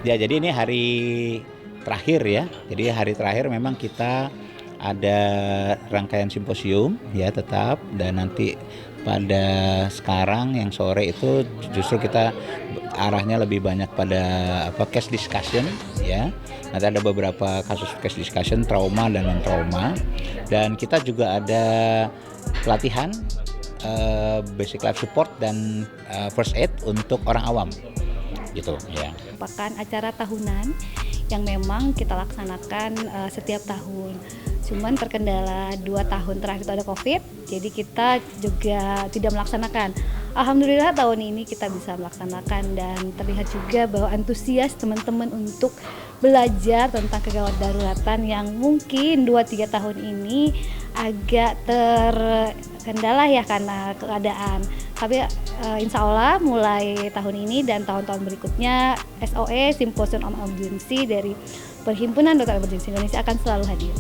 Ya, jadi ini hari terakhir ya. Jadi hari terakhir memang kita ada rangkaian simposium ya tetap, dan nanti pada sekarang yang sore itu justru kita arahnya lebih banyak pada case discussion ya. Nanti ada beberapa kasus case discussion trauma dan non trauma, dan kita juga ada pelatihan basic life support dan first aid untuk orang awam gitu ya. Merupakan acara tahunan yang memang kita laksanakan setiap tahun. Cuman terkendala 2 tahun terakhir itu ada COVID, jadi kita juga tidak melaksanakan. Alhamdulillah tahun ini kita bisa melaksanakan, dan terlihat juga bahwa antusias teman-teman untuk belajar tentang kegawat daruratan yang mungkin 2-3 tahun ini agak terkendala ya karena keadaan. Tapi insya Allah mulai tahun ini dan tahun-tahun berikutnya SOE Symposium on Emergency dari Perhimpunan Dokter Emergency Indonesia akan selalu hadir.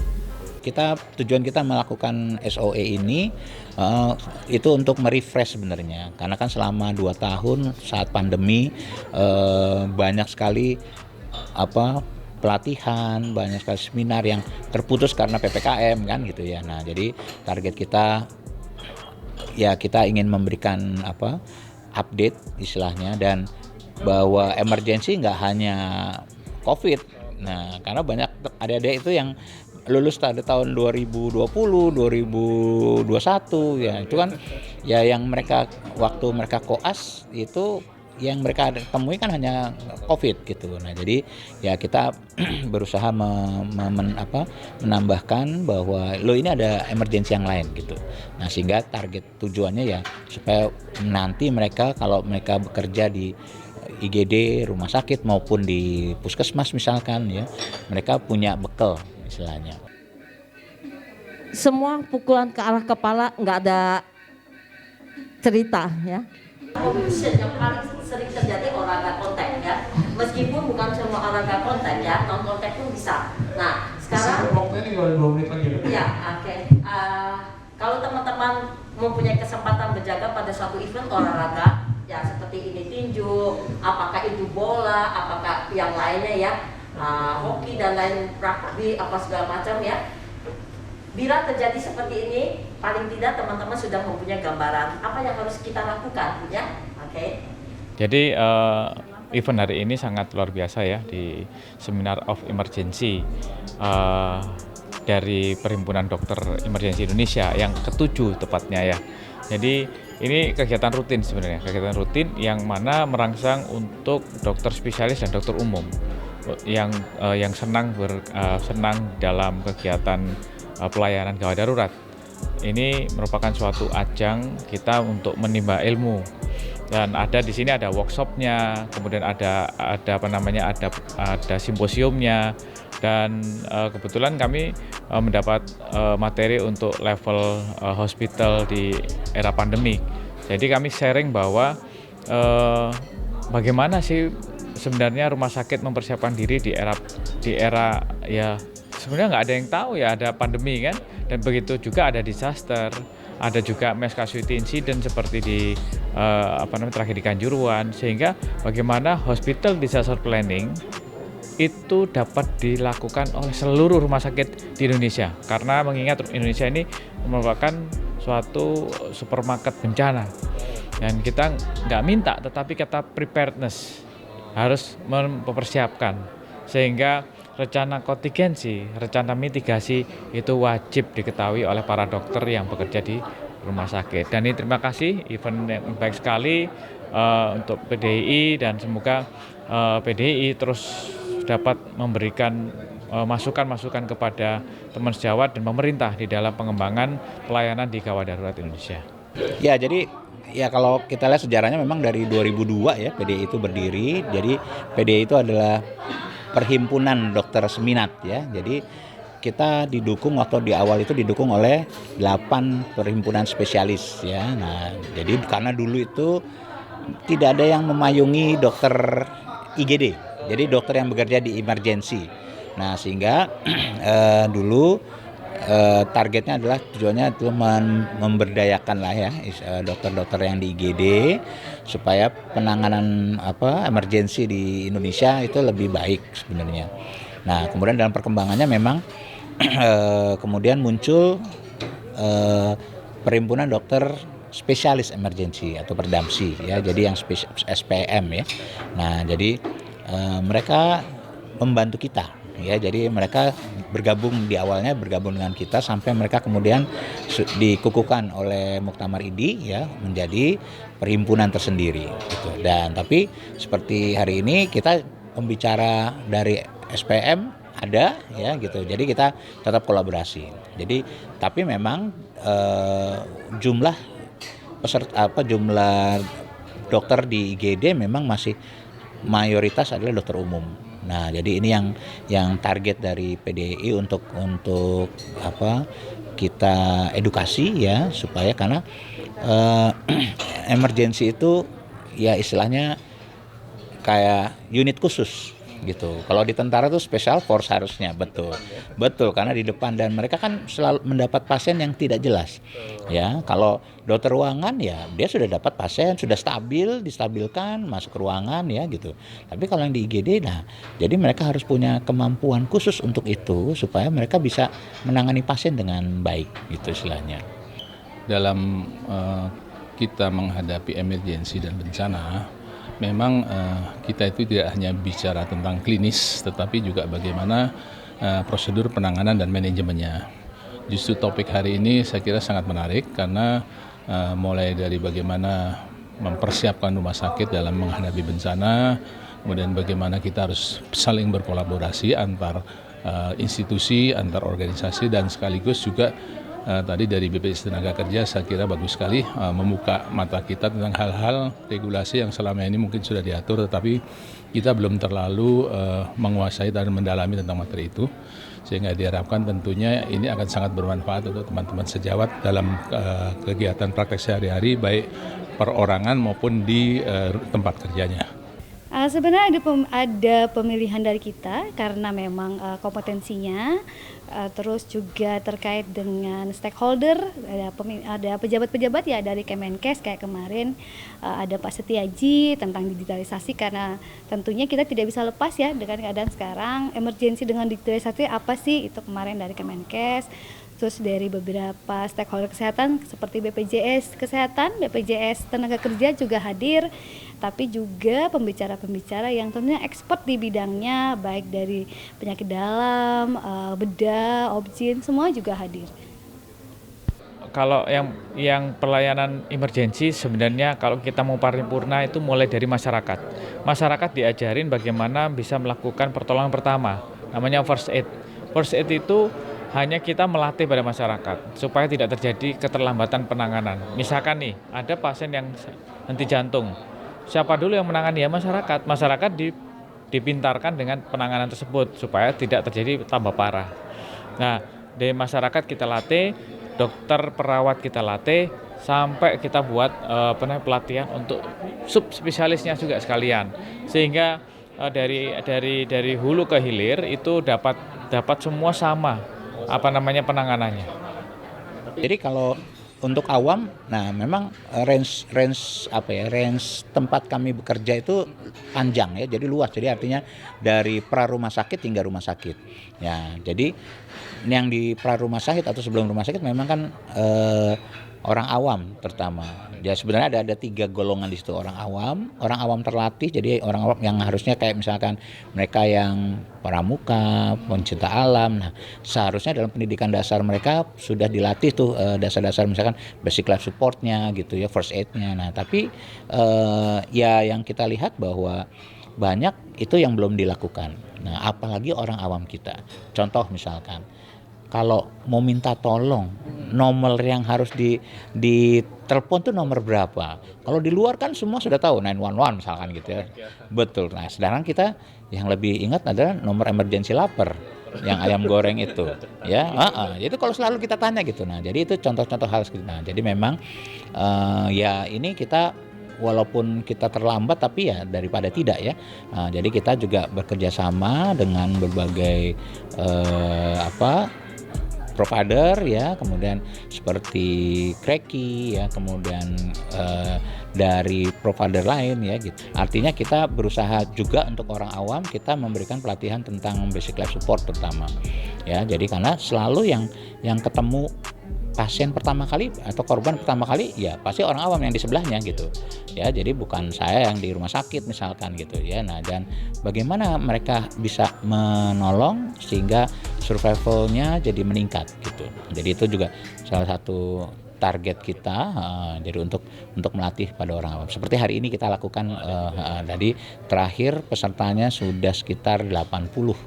Tujuan kita melakukan SOE ini itu untuk merefresh sebenarnya, karena kan selama 2 tahun saat pandemi banyak sekali pelatihan, banyak sekali seminar yang terputus karena PPKM kan gitu ya. Nah, jadi target kita ya kita ingin memberikan update istilahnya, dan bahwa emergency nggak hanya COVID. Nah, karena banyak adik-adik itu yang lulus pada tahun 2020, 2021 ya, itu kan ya yang mereka waktu mereka koas itu yang mereka temui kan hanya COVID gitu. Nah, jadi ya kita berusaha menambahkan bahwa ini ada emergensi yang lain gitu. Nah, sehingga target tujuannya ya supaya nanti mereka kalau mereka bekerja di IGD, rumah sakit maupun di puskesmas misalkan ya, mereka punya bekal istilahnya. Semua pukulan ke arah kepala, nggak ada cerita ya. Confusion yang paling sering terjadi olahraga kontak ya, meskipun bukan semua olahraga kontak ya, non kontak pun bisa. Nah sekarang ya oke. Kalau teman-teman mempunyai kesempatan berjaga pada suatu event olahraga ya seperti ini tinju, apakah itu bola, apakah yang lainnya ya, hoki dan lain, rugby apa segala macam ya. Bila terjadi seperti ini, paling tidak teman-teman sudah mempunyai gambaran apa yang harus kita lakukan, ya. Oke. Jadi event hari ini sangat luar biasa ya, di Seminar of Emergency dari Perhimpunan Dokter Emergency Indonesia yang ke-7 tepatnya ya. Jadi ini kegiatan rutin sebenarnya, kegiatan rutin yang mana merangsang untuk dokter spesialis dan dokter umum yang senang dalam kegiatan pelayanan gawat darurat. Ini merupakan suatu ajang kita untuk menimba ilmu, dan di sini ada workshopnya, kemudian ada simposiumnya, dan kebetulan kami mendapat materi untuk level hospital di era pandemi. Jadi kami sharing bahwa bagaimana sih sebenarnya rumah sakit mempersiapkan diri di era ya. Sebenarnya nggak ada yang tahu ya, ada pandemi kan, dan begitu juga ada disaster, ada juga mass casualty incident seperti di tragedi Kanjuruhan, sehingga bagaimana hospital disaster planning itu dapat dilakukan oleh seluruh rumah sakit di Indonesia, karena mengingat Indonesia ini merupakan suatu supermarket bencana, dan kita nggak minta tetapi kita preparedness harus mempersiapkan, sehingga rencana kontingensi, rencana mitigasi itu wajib diketahui oleh para dokter yang bekerja di rumah sakit. Dan ini terima kasih, event yang baik sekali untuk PDII, dan semoga PDII terus dapat memberikan masukan-masukan kepada teman sejawat dan pemerintah di dalam pengembangan pelayanan di gawat darurat Indonesia. Ya, jadi ya kalau kita lihat sejarahnya memang dari 2002 ya PDII itu berdiri. Jadi PDII itu adalah Perhimpunan Dokter Seminat ya. Jadi kita didukung atau di awal itu didukung oleh 8 perhimpunan spesialis ya. Nah, jadi karena dulu itu tidak ada yang memayungi dokter IGD. Jadi dokter yang bekerja di emergency. Nah, sehingga dulu targetnya adalah tujuannya itu memberdayakan lah ya dokter-dokter yang di IGD supaya penanganan emergensi di Indonesia itu lebih baik sebenarnya. Nah, kemudian dalam perkembangannya memang kemudian muncul Perhimpunan Dokter Spesialis Emergensi atau Perdamsi ya, jadi yang SPM ya. Nah, jadi mereka membantu kita ya, jadi mereka bergabung dengan kita sampai mereka kemudian dikukuhkan oleh Muktamar IDI ya menjadi perhimpunan tersendiri gitu. Dan tapi seperti hari ini kita pembicara dari SPM ada ya gitu, jadi kita tetap kolaborasi. Jadi tapi memang jumlah dokter di IGD memang masih mayoritas adalah dokter umum. Nah, jadi ini yang target dari PDI untuk kita edukasi ya, supaya karena emergensi itu ya istilahnya kayak unit khusus gitu. Kalau di tentara itu special force harusnya, betul karena di depan, dan mereka kan selalu mendapat pasien yang tidak jelas ya. Kalau dokter ruangan ya dia sudah dapat pasien, sudah distabilkan masuk ke ruangan ya gitu. Tapi kalau yang di IGD, nah jadi mereka harus punya kemampuan khusus untuk itu supaya mereka bisa menangani pasien dengan baik gitu istilahnya. Dalam kita menghadapi emergensi dan bencana, memang kita itu tidak hanya bicara tentang klinis, tetapi juga bagaimana prosedur penanganan dan manajemennya. Justru topik hari ini saya kira sangat menarik karena mulai dari bagaimana mempersiapkan rumah sakit dalam menghadapi bencana, kemudian bagaimana kita harus saling berkolaborasi antar institusi, antar organisasi, dan sekaligus juga tadi dari BPJS Tenaga Kerja saya kira bagus sekali membuka mata kita tentang hal-hal regulasi yang selama ini mungkin sudah diatur, tetapi kita belum terlalu menguasai dan mendalami tentang materi itu, sehingga diharapkan tentunya ini akan sangat bermanfaat untuk teman-teman sejawat dalam kegiatan praktek sehari-hari baik perorangan maupun di tempat kerjanya. Sebenarnya ada pemilihan dari kita karena memang kompetensinya, terus juga terkait dengan stakeholder, ada pejabat-pejabat ya dari Kemenkes kayak kemarin ada Pak Setiaji tentang digitalisasi, karena tentunya kita tidak bisa lepas ya dengan keadaan sekarang emergensi dengan digitalisasi apa sih, itu kemarin dari Kemenkes. Terus dari beberapa stakeholder kesehatan seperti BPJS Kesehatan, BPJS Tenaga Kerja juga hadir, tapi juga pembicara-pembicara yang tentunya expert di bidangnya, baik dari penyakit dalam, bedah, obgyn, semua juga hadir. Kalau yang pelayanan emergensi sebenarnya kalau kita mau paripurna itu mulai dari masyarakat. Masyarakat diajarin bagaimana bisa melakukan pertolongan pertama, namanya first aid. First aid itu hanya kita melatih pada masyarakat supaya tidak terjadi keterlambatan penanganan. Misalkan nih, ada pasien yang henti jantung. Siapa dulu yang menangani? Ya masyarakat. Masyarakat dipintarkan dengan penanganan tersebut supaya tidak terjadi tambah parah. Nah, dari masyarakat kita latih, dokter perawat kita latih, sampai kita buat pelatihan untuk subspesialisnya juga sekalian. Sehingga dari hulu ke hilir itu dapat semua sama penanganannya. Jadi kalau untuk awam, nah memang range tempat kami bekerja itu panjang ya, jadi luas. Jadi artinya dari pra rumah sakit hingga rumah sakit. Ya, jadi yang di pra rumah sakit atau sebelum rumah sakit memang kan orang awam terutama. Ya sebenarnya ada 3 golongan di situ, orang awam terlatih, jadi orang awam yang harusnya kayak misalkan mereka yang pramuka, pencinta alam. Nah, seharusnya dalam pendidikan dasar mereka sudah dilatih tuh dasar-dasar misalkan basic life supportnya gitu ya, first aid-nya. Nah, tapi ya yang kita lihat bahwa banyak itu yang belum dilakukan. Nah, apalagi orang awam kita. Contoh misalkan kalau mau minta tolong, nomor yang harus ditelepon tuh nomor berapa? Kalau di luar kan semua sudah tahu, 911 misalkan gitu ya. Betul. Nah, sedangkan kita yang lebih ingat adalah nomor emergensi lapar, yang ayam goreng itu. Ya, itu kalau selalu kita tanya gitu. Nah, jadi itu contoh-contoh hal seperti itu. Nah, jadi memang ya ini kita walaupun kita terlambat tapi ya daripada tidak ya. Nah, jadi kita juga bekerja sama dengan berbagai provider ya, kemudian seperti Kreki ya, kemudian dari provider lain ya gitu. Artinya kita berusaha juga untuk orang awam kita memberikan pelatihan tentang basic life support pertama ya. Jadi karena selalu yang ketemu pasien pertama kali atau korban pertama kali ya pasti orang awam yang di sebelahnya gitu ya, jadi bukan saya yang di rumah sakit misalkan gitu ya. Nah, dan bagaimana mereka bisa menolong sehingga survivalnya jadi meningkat gitu. Jadi itu juga salah satu target kita, jadi untuk melatih pada orang awam. Seperti hari ini kita lakukan, jadi terakhir pesertanya sudah sekitar 80.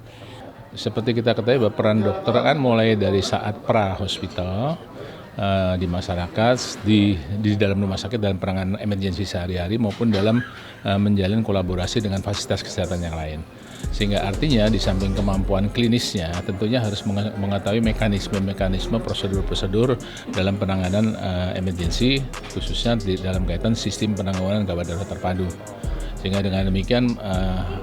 Seperti kita ketahui bahwa peran dokter kan mulai dari saat pra-hospital di masyarakat, di dalam rumah sakit dalam penanganan emergensi sehari-hari maupun dalam menjalin kolaborasi dengan fasilitas kesehatan yang lain. Sehingga artinya di samping kemampuan klinisnya tentunya harus mengetahui mekanisme, prosedur-prosedur dalam penanganan emergensi, khususnya dalam kaitan sistem penanggulangan gawat darurat terpadu. Sehingga dengan demikian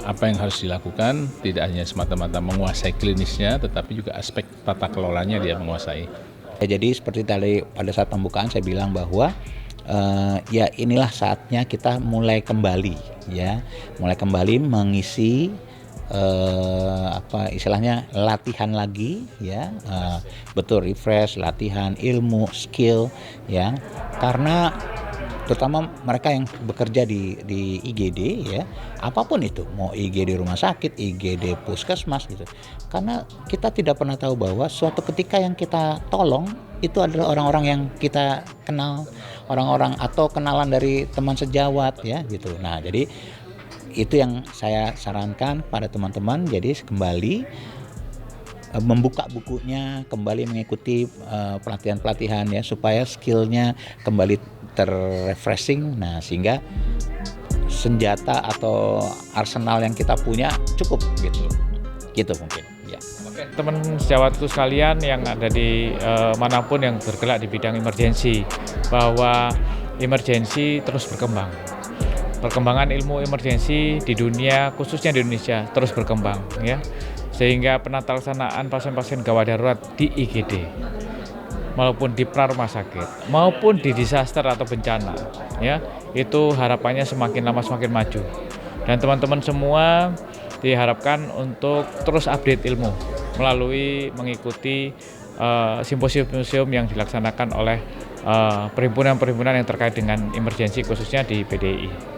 apa yang harus dilakukan tidak hanya semata-mata menguasai klinisnya, tetapi juga aspek tata kelolanya dia menguasai. Ya, jadi seperti tadi pada saat pembukaan saya bilang bahwa ya inilah saatnya kita mulai kembali mengisi istilahnya latihan lagi ya, betul, refresh, latihan ilmu, skill ya, karena terutama mereka yang bekerja di IGD ya, apapun itu, mau IGD rumah sakit, IGD puskesmas gitu, karena kita tidak pernah tahu bahwa suatu ketika yang kita tolong itu adalah orang-orang yang kita kenal, orang-orang atau kenalan dari teman sejawat ya gitu. Nah, jadi itu yang saya sarankan pada teman-teman, jadi kembali membuka bukunya, kembali mengikuti pelatihan-pelatihan ya, supaya skillnya kembali terrefreshing. Nah, sehingga senjata atau arsenal yang kita punya cukup gitu mungkin ya. Oke, teman sejawatku sekalian yang ada di manapun yang bergerak di bidang emergensi, bahwa emergensi terus berkembang. Perkembangan ilmu emergensi di dunia, khususnya di Indonesia, terus berkembang ya. Sehingga penata laksanaan pasien-pasien gawat darurat di IGD maupun di pra rumah sakit maupun di disaster atau bencana ya, itu harapannya semakin lama semakin maju. Dan teman-teman semua diharapkan untuk terus update ilmu melalui mengikuti simposium-simposium yang dilaksanakan oleh perhimpunan-perhimpunan yang terkait dengan emergensi khususnya di PDI.